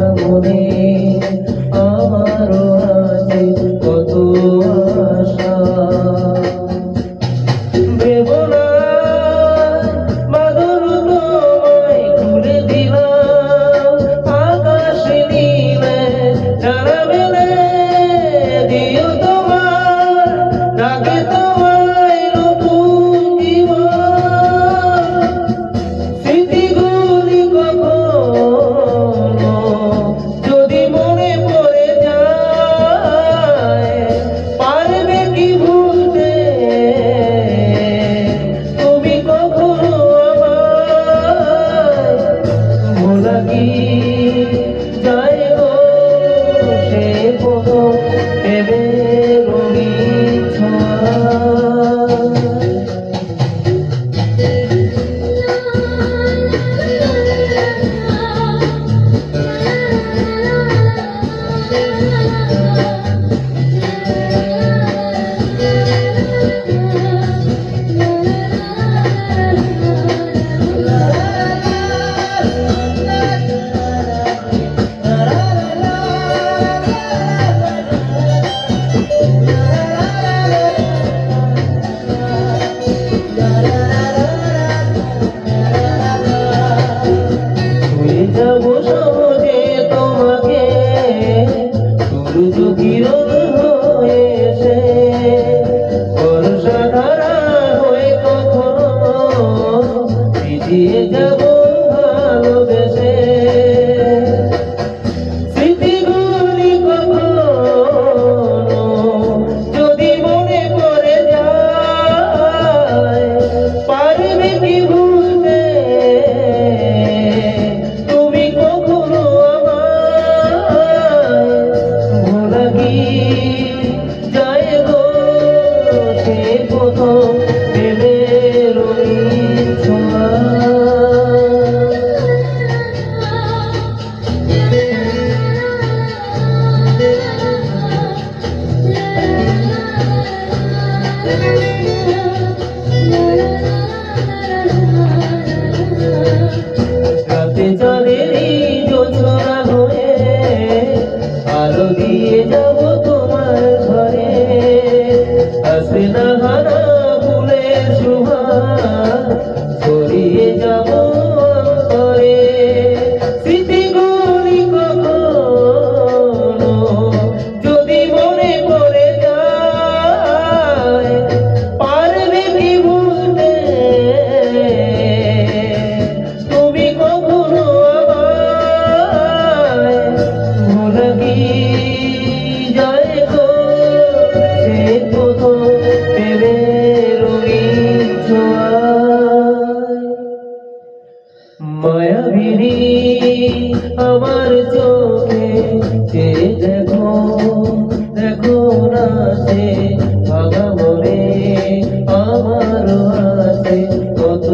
কথা মনে আমারও আছে কত আশা। বাদল তোমায় খুলে দিলাম আকাশ নীলে যারা মেলে দিও তোমার ডাকে তোমায় নতুন জীবন। স্মৃতিগুলি কখনো যদি মনে পড়ে যায় পারবে কি ভুলতে তুমি কখনো আমায়। ভোলা কি যায় গো সে প্রথম প্রেমের রঙিন ছোঁয়া। যাবো সহজে তোমাকে সূর্য কিরণ হয়ে এসে বর্ষা ধারা হয়ে কখনো ভিজিয়ে যাবো ভালোবেসে। স্মৃতিগুলি কখনো যদি মনে পড়ে যায় পারবে কি ভুলতে যায় গো সে প্রথম প্রেমের রঙিন ছোঁয়া। রাতে চাঁদেরই জোছনা হয়ে আলো দিয়ে যাবো তোমার ঘরে। আসবে না হারা ফুলের সুবাস ছড়িয়ে যাবো অন্তরে। স্মৃতিগুলি কখনো যদি মনে পড়ে যায় পারবে কি ভুলতে তুমি কখনো আমায়। ভোলা কি যায় গো সে প্রথম প্রেমের রঙিন ছোঁয়ায়। মায়াবিনী আমার চোখে চেয়ে দেখো দেখো নাচে ভাঙা মনে আমার আছে কত